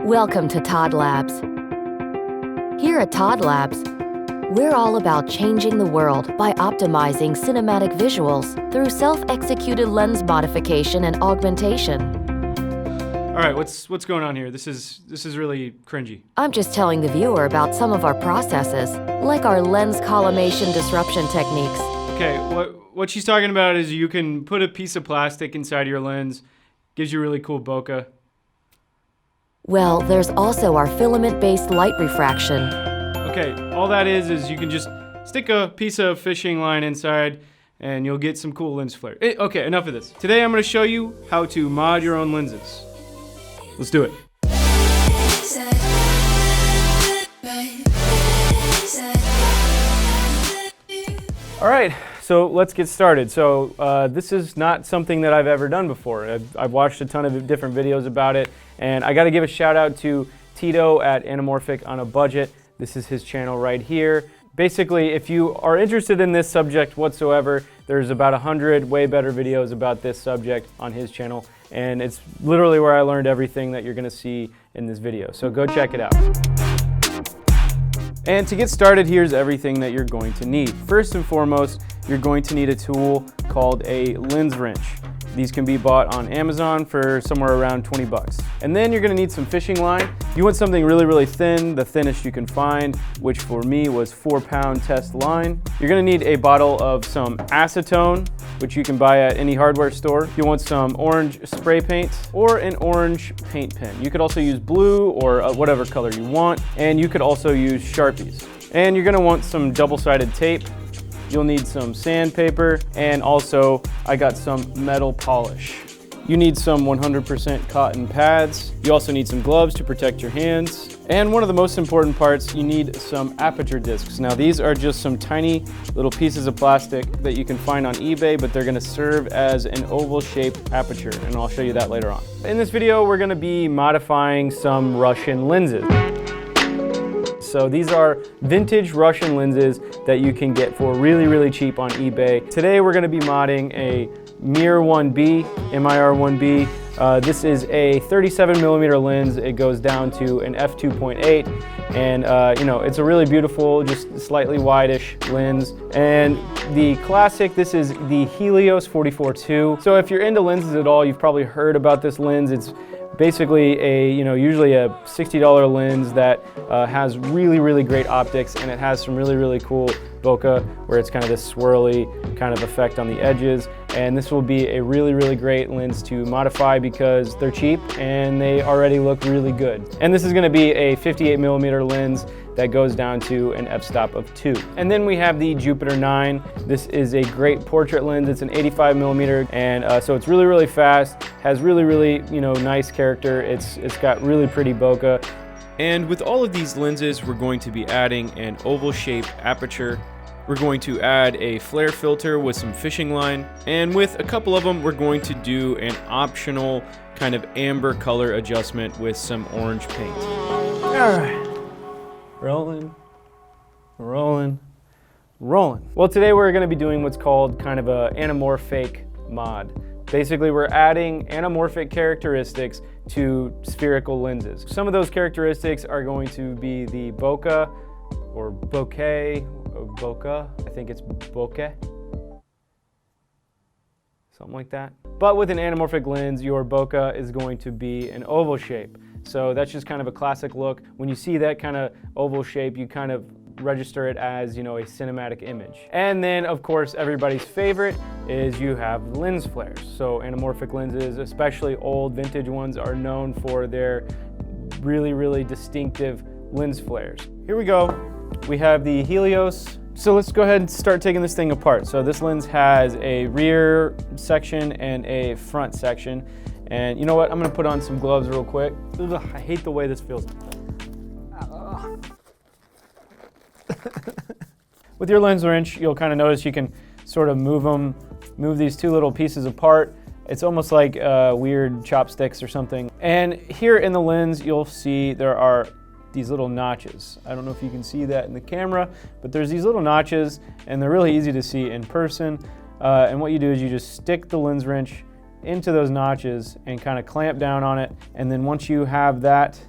Welcome to TODD Labs. Here at TODD Labs, we're all about changing the world by optimizing cinematic visuals through self-executed lens modification and augmentation. All right, what's going on here? This is really cringy. I'm just telling the viewer about some of our processes, like our lens collimation disruption techniques. Okay, what she's talking about is you can put a piece of plastic inside your lens, gives you really cool bokeh. Well, there's also our filament-based light refraction. Okay, all that is you can just stick a piece of fishing line inside and you'll get some cool lens flare. Okay, enough of this. Today I'm gonna show you how to mod your own lenses. Let's do it. All right, so let's get started. So this is not something that I've ever done before. I've watched a ton of different videos about it, and I gotta give a shout out to Tito at Anamorfake on a Budget. This is his channel right here. Basically, if you are interested in this subject whatsoever, there's about 100 way better videos about this subject on his channel, and it's literally where I learned everything that you're gonna see in this video. So go check it out. And to get started, here's everything that you're going to need. First and foremost, you're going to need a tool called a lens wrench. These can be bought on Amazon for somewhere around 20 bucks. And then you're gonna need some fishing line. You want something really, really thin, the thinnest you can find, which for me was 4-pound test line. You're gonna need a bottle of some acetone, which you can buy at any hardware store. You want some orange spray paint or an orange paint pen. You could also use blue or whatever color you want, and you could also use Sharpies. And you're gonna want some double-sided tape. You'll need some sandpaper, and also I got some metal polish. You need some 100% cotton pads. You also need some gloves to protect your hands. And one of the most important parts, you need some aperture discs. Now these are just some tiny little pieces of plastic that you can find on eBay, but they're gonna serve as an oval shaped aperture, and I'll show you that later on. In this video, we're gonna be modifying some Russian lenses. So these are vintage Russian lenses that you can get for really, really cheap on eBay. Today we're gonna be modding a MIR1B. This is a 37mm lens. It goes down to an f2.8, and you know, it's a really beautiful, just slightly wide-ish lens. And the classic, this is the Helios 44-2. So if you're into lenses at all, you've probably heard about this lens. It's basically usually a $60 lens that has really, really great optics, and it has some really, really cool bokeh where it's kind of this swirly kind of effect on the edges. And this will be a really, really great lens to modify because they're cheap and they already look really good. And this is gonna be a 58mm lens that goes down to an f-stop of 2. And then we have the Jupiter 9. This is a great portrait lens. It's an 85mm, and so it's really, really fast, has really, really nice character. It's got really pretty bokeh. And with all of these lenses, we're going to be adding an oval-shaped aperture. We're going to add a flare filter with some fishing line, and with a couple of them, we're going to do an optional kind of amber color adjustment with some orange paint. All right. Rolling, rolling, rolling. Well, today we're gonna be doing what's called kind of a anamorphic mod. Basically, we're adding anamorphic characteristics to spherical lenses. Some of those characteristics are going to be the bokeh, or bokeh, or bokeh. I think it's bokeh. Something like that. But with an anamorphic lens, your bokeh is going to be an oval shape. So that's just kind of a classic look. When you see that kind of oval shape, you kind of register it as, a cinematic image. And then, of course, everybody's favorite is you have lens flares. So anamorphic lenses, especially old vintage ones, are known for their really, really distinctive lens flares. Here we go. We have the Helios. So let's go ahead and start taking this thing apart. So this lens has a rear section and a front section. And you know what? I'm gonna put on some gloves real quick. Ugh, I hate the way this feels. With your lens wrench, you'll kind of notice you can sort of move these two little pieces apart. It's almost like weird chopsticks or something. And here in the lens, you'll see there are these little notches. I don't know if you can see that in the camera, but there's these little notches, and they're really easy to see in person. And what you do is you just stick the lens wrench into those notches and kind of clamp down on it. And then once you have that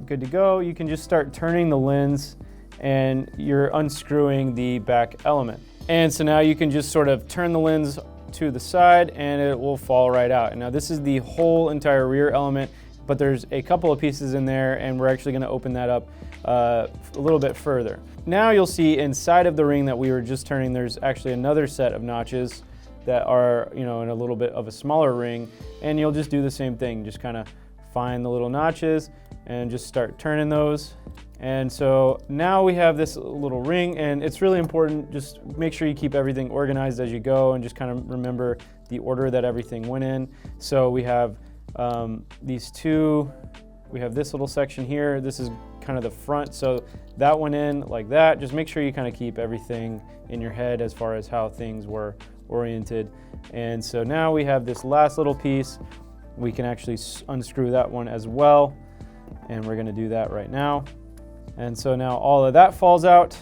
good to go, you can just start turning the lens and you're unscrewing the back element. And so now you can just sort of turn the lens to the side and it will fall right out. And now this is the whole entire rear element, but there's a couple of pieces in there and we're actually gonna open that up a little bit further. Now you'll see inside of the ring that we were just turning, there's actually another set of notches that are, in a little bit of a smaller ring, and you'll just do the same thing. Just kind of find the little notches and just start turning those. And so now we have this little ring, and it's really important, just make sure you keep everything organized as you go and just kind of remember the order that everything went in. So we have these two, we have this little section here. This is kind of the front, so that went in like that. Just make sure you kind of keep everything in your head as far as how things were oriented. And so now we have this last little piece. We can actually unscrew that one as well, and we're going to do that right now. And so now all of that falls out,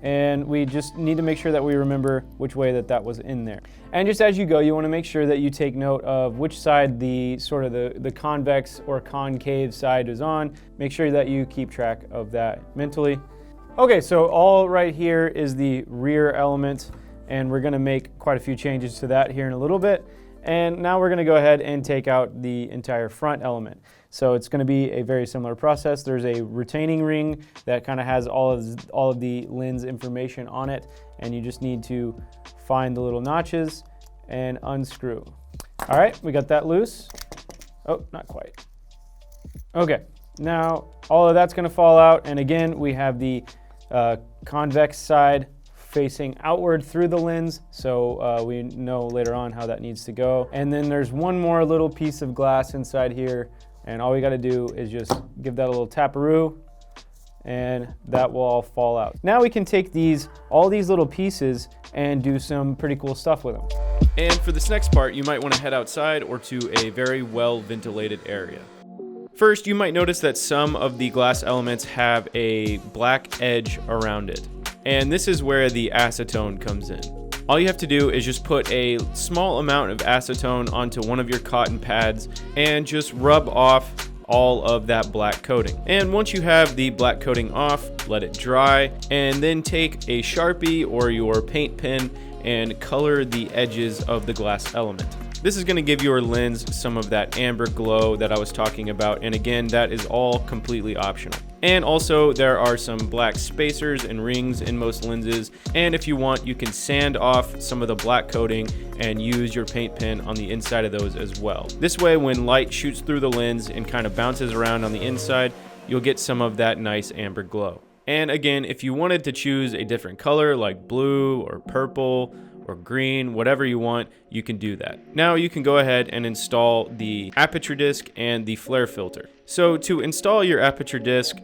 and we just need to make sure that we remember which way that was in there. And just as you go, you want to make sure that you take note of which side the convex or concave side is on. Make sure that you keep track of that mentally. Okay, so all right here is the rear element, and we're going to make quite a few changes to that here in a little bit. And now we're going to go ahead and take out the entire front element. So it's going to be a very similar process. There's a retaining ring that kind of has all of the lens information on it, and you just need to find the little notches and unscrew. All right, we got that loose. Oh, not quite. Okay, now all of that's going to fall out, and again we have the convex side facing outward through the lens, so we know later on how that needs to go. And then there's one more little piece of glass inside here, and all we got to do is just give that a little taparoo, and that will all fall out. Now we can take all these little pieces and do some pretty cool stuff with them. And for this next part, you might want to head outside or to a very well ventilated area. First, you might notice that some of the glass elements have a black edge around it. And this is where the acetone comes in. All you have to do is just put a small amount of acetone onto one of your cotton pads and just rub off all of that black coating. And once you have the black coating off, let it dry, and then take a Sharpie or your paint pen and color the edges of the glass element. This is going to give your lens some of that amber glow that I was talking about, and again, that is all completely optional. And also, there are some black spacers and rings in most lenses, and if you want, you can sand off some of the black coating and use your paint pen on the inside of those as well. This way, when light shoots through the lens and kind of bounces around on the inside, you'll get some of that nice amber glow. And again, if you wanted to choose a different color like blue or purple or green, whatever you want, you can do that. Now you can go ahead and install the aperture disc and the flare filter. So to install your aperture disc,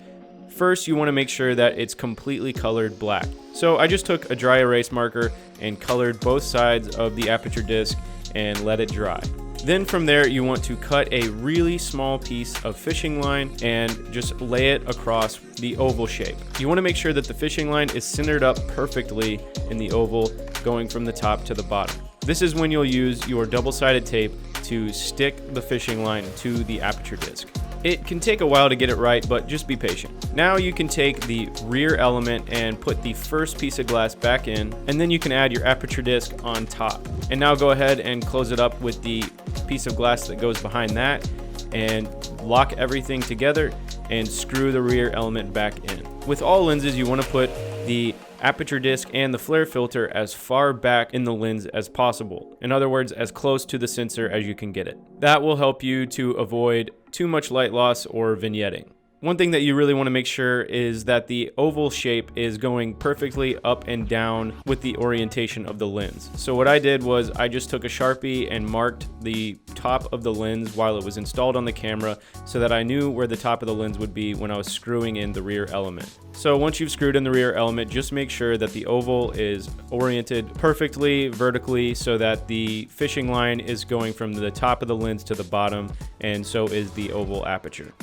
first you want to make sure that it's completely colored black. So I just took a dry erase marker and colored both sides of the aperture disc and let it dry. Then from there, you want to cut a really small piece of fishing line and just lay it across the oval shape. You want to make sure that the fishing line is centered up perfectly in the oval, going from the top to the bottom. This is when you'll use your double-sided tape to stick the fishing line to the aperture disc. It can take a while to get it right, but just be patient. Now you can take the rear element and put the first piece of glass back in, and then you can add your aperture disc on top. And now go ahead and close it up with the piece of glass that goes behind that, and lock everything together and screw the rear element back in. With all lenses, you want to put the aperture disc and the flare filter as far back in the lens as possible. In other words, as close to the sensor as you can get it. That will help you to avoid too much light loss or vignetting. One thing that you really want to make sure is that the oval shape is going perfectly up and down with the orientation of the lens. So what I did was I just took a Sharpie and marked the top of the lens while it was installed on the camera so that I knew where the top of the lens would be when I was screwing in the rear element. So once you've screwed in the rear element, just make sure that the oval is oriented perfectly vertically so that the fishing line is going from the top of the lens to the bottom, and so is the oval aperture.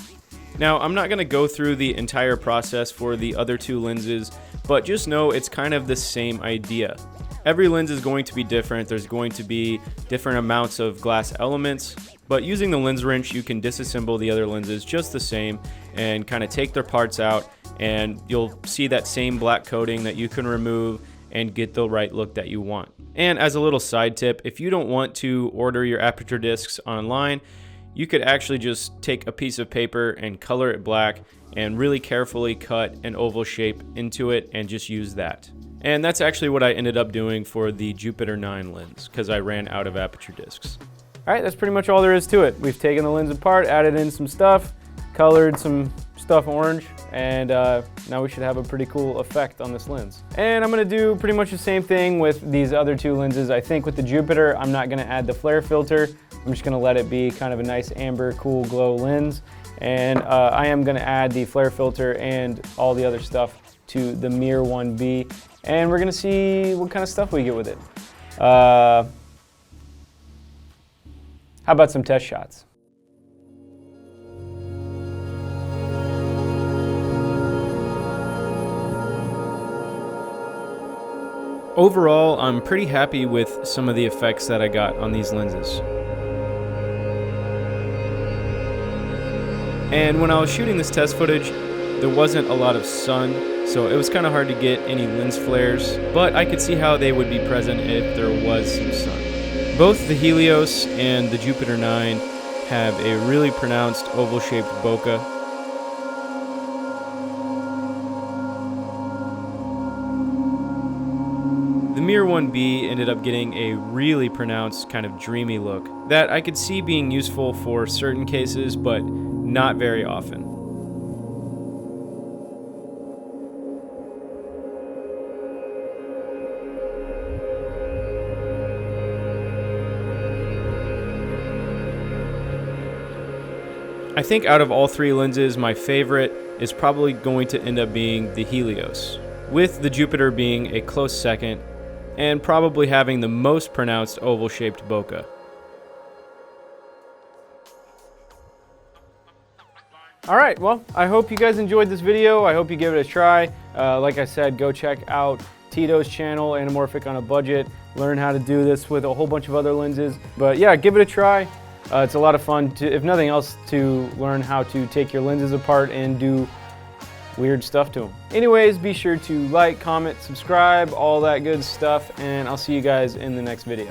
Now, I'm not going to go through the entire process for the other two lenses, but just know it's kind of the same idea. Every lens is going to be different. There's going to be different amounts of glass elements, but using the lens wrench, you can disassemble the other lenses just the same and kind of take their parts out, and you'll see that same black coating that you can remove and get the right look that you want. And as a little side tip, if you don't want to order your aperture discs online, you could actually just take a piece of paper and color it black and really carefully cut an oval shape into it and just use that. And that's actually what I ended up doing for the Jupiter 9 lens, because I ran out of aperture discs. All right, that's pretty much all there is to it. We've taken the lens apart, added in some stuff, colored some stuff orange, and now we should have a pretty cool effect on this lens. And I'm gonna do pretty much the same thing with these other two lenses. I think with the Jupiter, I'm not gonna add the flare filter. I'm just gonna let it be kind of a nice amber, cool glow lens. And I am gonna add the flare filter and all the other stuff to the Mir 1B. And we're gonna see what kind of stuff we get with it. How about some test shots? Overall, I'm pretty happy with some of the effects that I got on these lenses. And when I was shooting this test footage, there wasn't a lot of sun, so it was kind of hard to get any lens flares, but I could see how they would be present if there was some sun. Both the Helios and the Jupiter 9 have a really pronounced oval-shaped bokeh. The Mir 1B ended up getting a really pronounced kind of dreamy look that I could see being useful for certain cases, but not very often. I think out of all three lenses, my favorite is probably going to end up being the Helios, with the Jupiter being a close second, and probably having the most pronounced oval-shaped bokeh. All right, well, I hope you guys enjoyed this video. I hope you give it a try. Like I said, go check out Tito's channel, Anamorfake on a Budget. Learn how to do this with a whole bunch of other lenses. But yeah, give it a try. It's a lot of fun, if nothing else, to learn how to take your lenses apart and do weird stuff to them. Anyways, be sure to like, comment, subscribe, all that good stuff, and I'll see you guys in the next video.